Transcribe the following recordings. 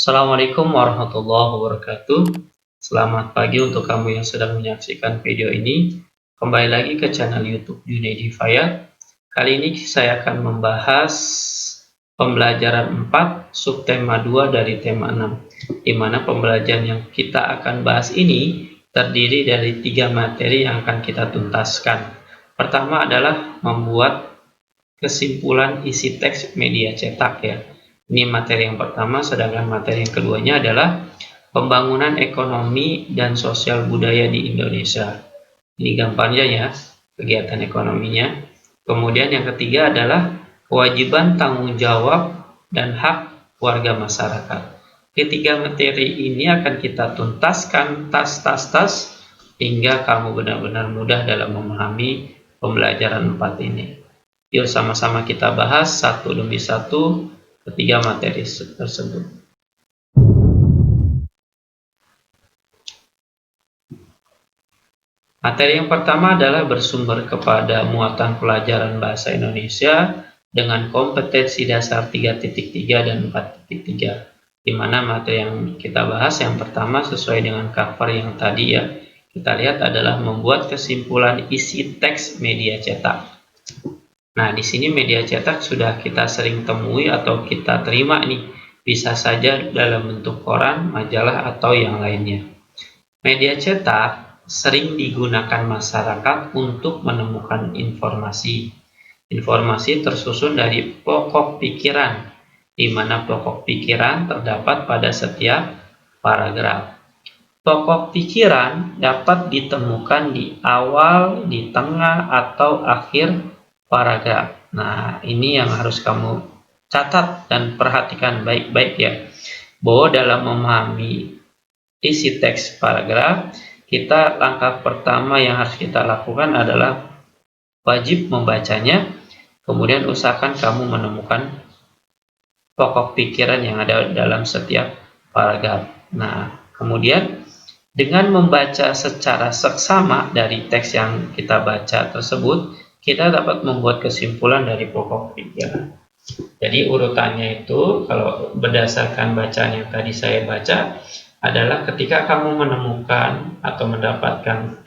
Assalamualaikum warahmatullahi wabarakatuh. Selamat pagi untuk kamu yang sedang menyaksikan video ini. Kembali lagi ke channel YouTube Junaidi Fayad. Kali ini saya akan membahas pembelajaran 4 subtema 2 dari tema 6, di mana pembelajaran yang kita akan bahas ini terdiri dari 3 materi yang akan kita tuntaskan. Pertama adalah membuat kesimpulan isi teks media cetak ya. Ini materi yang pertama, sedangkan materi yang keduanya adalah pembangunan ekonomi dan sosial budaya di Indonesia. Ini gambarnya ya, kegiatan ekonominya. Kemudian yang ketiga adalah kewajiban tanggung jawab dan hak warga masyarakat. Ketiga materi ini akan kita tuntaskan tas hingga kamu benar-benar mudah dalam memahami pembelajaran 4 ini. Yuk sama-sama kita bahas satu demi satu ketiga materi tersebut. Materi yang pertama adalah bersumber kepada muatan pelajaran bahasa Indonesia dengan kompetensi dasar 3.3 dan 4.3. Di mana materi yang kita bahas yang pertama sesuai dengan cover yang tadi ya. Kita lihat adalah membuat kesimpulan isi teks media cetak. Nah, di sini media cetak sudah kita sering temui atau kita terima nih. Bisa saja dalam bentuk koran, majalah, atau yang lainnya. Media cetak sering digunakan masyarakat untuk menemukan informasi. Informasi tersusun dari pokok pikiran, di mana pokok pikiran terdapat pada setiap paragraf. Pokok pikiran dapat ditemukan di awal, di tengah, atau akhir paragraf. Nah, ini yang harus kamu catat dan perhatikan baik-baik ya. Bahwa dalam memahami isi teks paragraf, langkah pertama yang harus kita lakukan adalah wajib membacanya, kemudian usahakan kamu menemukan pokok pikiran yang ada dalam setiap paragraf. Nah, kemudian dengan membaca secara seksama dari teks yang kita baca tersebut, kita dapat membuat kesimpulan dari pokok pikiran. Jadi urutannya itu kalau berdasarkan bacaan yang tadi saya baca adalah ketika kamu menemukan atau mendapatkan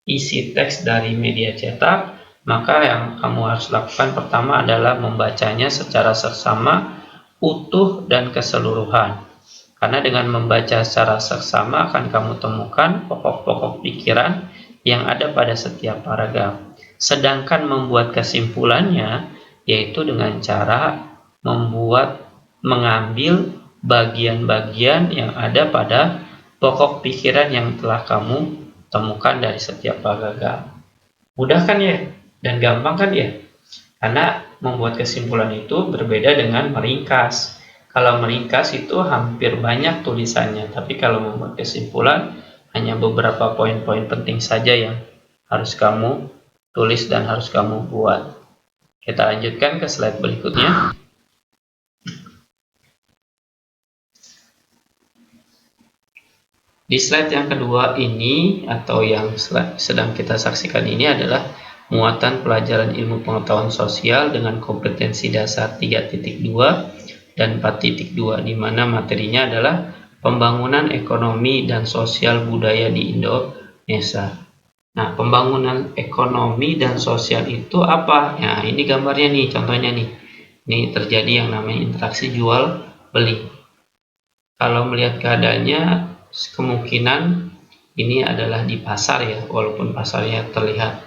isi teks dari media cetak, maka yang kamu harus lakukan pertama adalah membacanya secara seksama, utuh, dan keseluruhan. Karena dengan membaca secara seksama akan kamu temukan pokok-pokok pikiran yang ada pada setiap paragraf. Sedangkan membuat kesimpulannya yaitu dengan cara mengambil bagian-bagian yang ada pada pokok pikiran yang telah kamu temukan dari setiap paragraf. Mudah kan ya? Dan gampang kan ya? Karena membuat kesimpulan itu berbeda dengan meringkas. Kalau meringkas itu hampir banyak tulisannya, tapi kalau membuat kesimpulan hanya beberapa poin-poin penting saja yang harus kamu tulis dan harus kamu buat. Kita lanjutkan ke slide berikutnya. Di slide yang kedua ini atau yang sedang kita saksikan ini adalah muatan pelajaran ilmu pengetahuan sosial dengan kompetensi dasar 3.2 dan 4.2, di mana materinya adalah pembangunan ekonomi dan sosial budaya di Indonesia. Nah, pembangunan ekonomi dan sosial itu apa? Nah, ini gambarnya nih, contohnya nih. Ini terjadi yang namanya interaksi jual beli. Kalau melihat keadaannya, kemungkinan ini adalah di pasar ya, walaupun pasarnya terlihat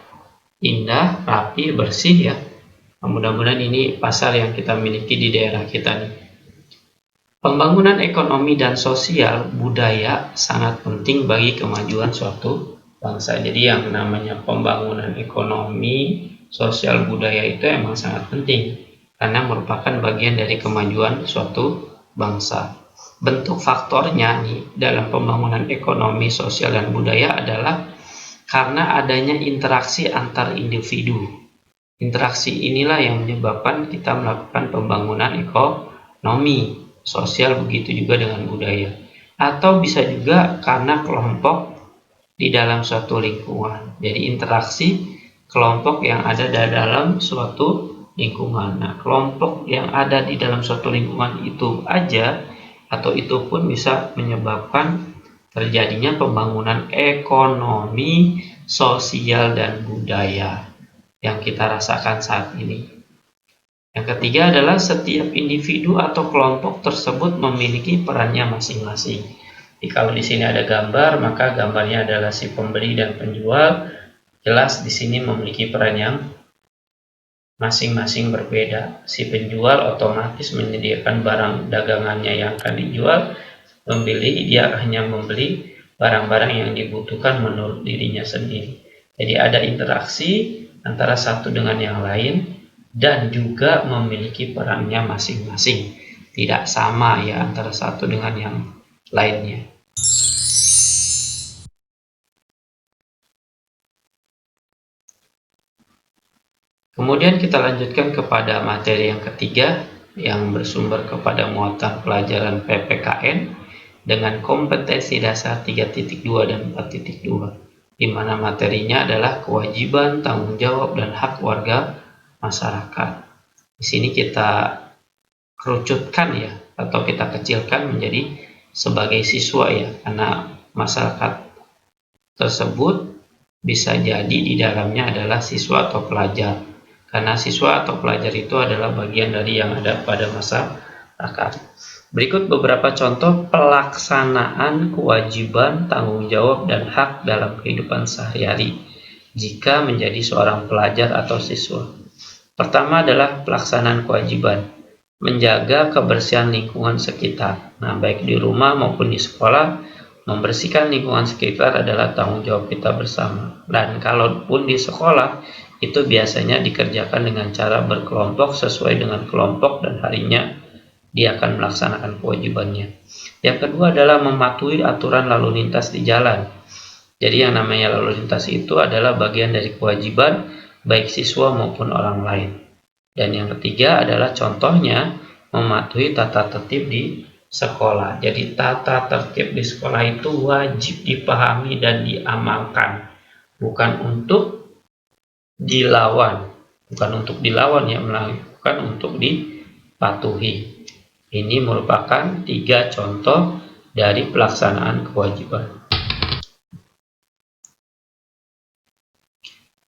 indah, rapi, bersih ya. Mudah-mudahan ini pasar yang kita miliki di daerah kita nih. Pembangunan ekonomi dan sosial budaya sangat penting bagi kemajuan suatu bangsa. Jadi yang namanya pembangunan ekonomi, sosial budaya itu emang sangat penting karena merupakan bagian dari kemajuan suatu bangsa. Bentuk faktornya nih dalam pembangunan ekonomi, sosial, dan budaya adalah karena adanya interaksi antar individu. Interaksi inilah yang menyebabkan kita melakukan pembangunan ekonomi, sosial, begitu juga dengan budaya. Atau bisa juga karena kelompok di dalam suatu lingkungan. Jadi interaksi kelompok yang ada di dalam suatu lingkungan. Nah, kelompok yang ada di dalam suatu lingkungan itu aja atau itu pun bisa menyebabkan terjadinya pembangunan ekonomi, sosial, dan budaya yang kita rasakan saat ini. Yang ketiga adalah setiap individu atau kelompok tersebut memiliki perannya masing-masing. Jadi kalau di sini ada gambar, maka gambarnya adalah si pembeli dan penjual. Jelas di sini memiliki peran yang masing-masing berbeda. Si penjual otomatis menyediakan barang dagangannya yang akan dijual. Pembeli dia hanya membeli barang-barang yang dibutuhkan menurut dirinya sendiri. Jadi ada interaksi antara satu dengan yang lain dan juga memiliki perannya masing-masing. Tidak sama ya antara satu dengan yang lainnya. Kemudian kita lanjutkan kepada materi yang ketiga yang bersumber kepada muatan pelajaran PPKN dengan kompetensi dasar 3.2 dan 4.2, di mana materinya adalah kewajiban, tanggung jawab, dan hak warga masyarakat. Di sini kita kerucutkan ya, atau kita kecilkan menjadi sebagai siswa ya, karena masyarakat tersebut bisa jadi di dalamnya adalah siswa atau pelajar. Karena siswa atau pelajar itu adalah bagian dari yang ada pada masyarakat. Berikut beberapa contoh pelaksanaan kewajiban, tanggung jawab, dan hak dalam kehidupan sehari-hari jika menjadi seorang pelajar atau siswa. Pertama adalah pelaksanaan kewajiban, menjaga kebersihan lingkungan sekitar. Nah, baik di rumah maupun di sekolah, membersihkan lingkungan sekitar adalah tanggung jawab kita bersama. Dan kalaupun di sekolah, itu biasanya dikerjakan dengan cara berkelompok sesuai dengan kelompok dan harinya dia akan melaksanakan kewajibannya. Yang kedua adalah mematuhi aturan lalu lintas di jalan. Jadi yang namanya lalu lintas itu adalah bagian dari kewajiban baik siswa maupun orang lain. Dan yang ketiga adalah contohnya mematuhi tata tertib di sekolah. Jadi tata tertib di sekolah itu wajib dipahami dan diamalkan, bukan untuk dilawan, ya, melakukan untuk dipatuhi. Ini merupakan 3 contoh dari pelaksanaan kewajiban.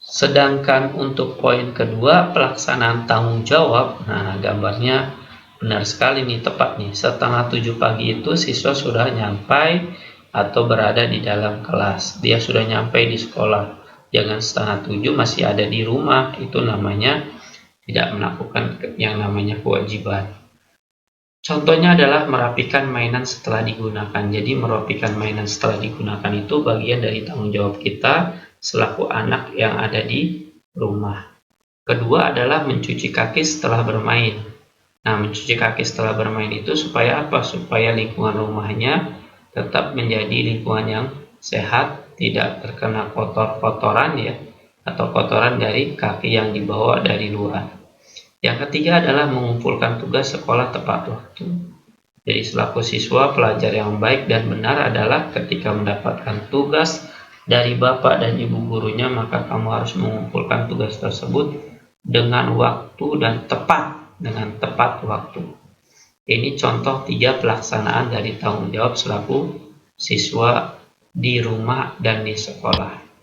Sedangkan untuk poin kedua, pelaksanaan tanggung jawab, nah gambarnya benar sekali nih, tepat nih. Setengah 7 pagi itu siswa sudah nyampai atau berada di dalam kelas. Dia sudah nyampai di sekolah. Jangan setengah 7 masih ada di rumah, itu namanya tidak melakukan yang namanya kewajiban. Contohnya adalah merapikan mainan setelah digunakan. Jadi merapikan mainan setelah digunakan itu bagian dari tanggung jawab kita selaku anak yang ada di rumah. Kedua adalah mencuci kaki setelah bermain. Nah, mencuci kaki setelah bermain itu supaya apa? Supaya lingkungan rumahnya tetap menjadi lingkungan yang sehat, tidak terkena kotoran ya, atau kotoran dari kaki yang dibawa dari luar. Yang ketiga adalah mengumpulkan tugas sekolah tepat waktu. Jadi selaku siswa, pelajar yang baik dan benar adalah ketika mendapatkan tugas dari bapak dan ibu gurunya, maka kamu harus mengumpulkan tugas tersebut dengan waktu dan dengan tepat waktu. Ini contoh 3 pelaksanaan dari tanggung jawab selaku siswa di rumah dan di sekolah.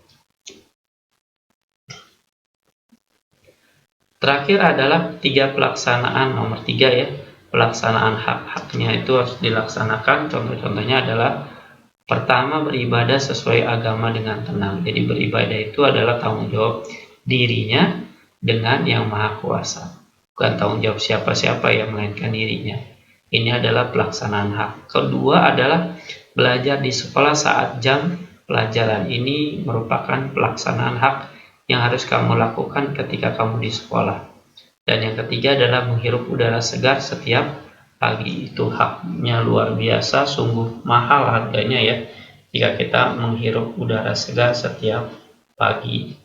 Terakhir adalah 3 pelaksanaan, nomor 3 ya, pelaksanaan hak-haknya itu harus dilaksanakan. Contoh-contohnya adalah pertama, beribadah sesuai agama dengan tenang. Jadi beribadah itu adalah tanggung jawab dirinya dengan yang maha kuasa, bukan tanggung jawab siapa-siapa yang melainkan dirinya. Ini adalah pelaksanaan hak. Kedua adalah belajar di sekolah saat jam pelajaran. Ini merupakan pelaksanaan hak yang harus kamu lakukan ketika kamu di sekolah. Dan yang ketiga adalah menghirup udara segar setiap pagi. Itu haknya luar biasa, sungguh mahal harganya ya, jika kita menghirup udara segar setiap pagi.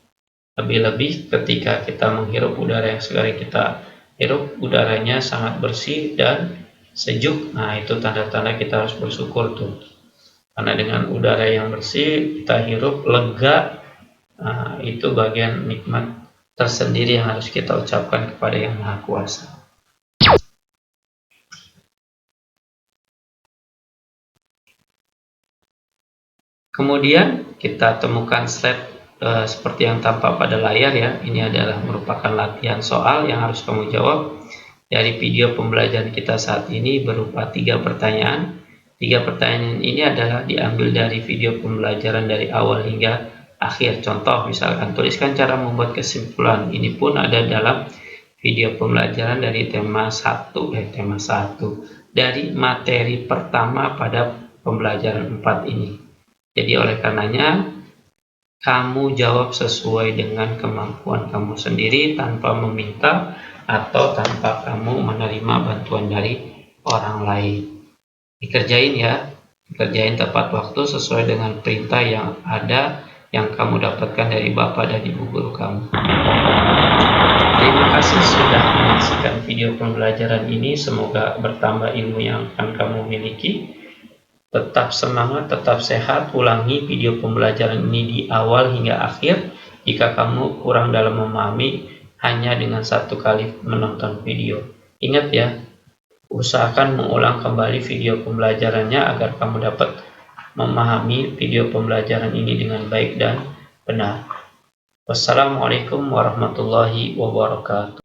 Lebih-lebih ketika kita menghirup udara yang segar, kita hirup udaranya sangat bersih dan sejuk. Nah, itu tanda-tanda kita harus bersyukur tuh. Karena dengan udara yang bersih, kita hirup lega. Nah, itu bagian nikmat tersendiri yang harus kita ucapkan kepada Yang Maha Kuasa. Kemudian kita temukan slide seperti yang tampak pada layar ya. Ini adalah merupakan latihan soal yang harus kamu jawab dari video pembelajaran kita saat ini berupa 3 pertanyaan. 3 pertanyaan ini adalah diambil dari video pembelajaran dari awal hingga akhir. Contoh misalkan tuliskan cara membuat kesimpulan. Ini pun ada dalam video pembelajaran dari tema 1 dari materi pertama pada pembelajaran 4 ini. Jadi oleh karenanya kamu jawab sesuai dengan kemampuan kamu sendiri tanpa meminta atau tanpa kamu menerima bantuan dari orang lain. Dikerjain ya, dikerjain tepat waktu sesuai dengan perintah yang ada yang kamu dapatkan dari Bapak dan Ibu guru kamu. Terima kasih sudah menyaksikan video pembelajaran ini, semoga bertambah ilmu yang akan kamu miliki. Tetap semangat, tetap sehat, ulangi video pembelajaran ini di awal hingga akhir. Jika kamu kurang dalam memahami, hanya dengan 1 kali menonton video. Ingat ya, usahakan mengulang kembali video pembelajarannya agar kamu dapat memahami video pembelajaran ini dengan baik dan benar. Wassalamualaikum warahmatullahi wabarakatuh.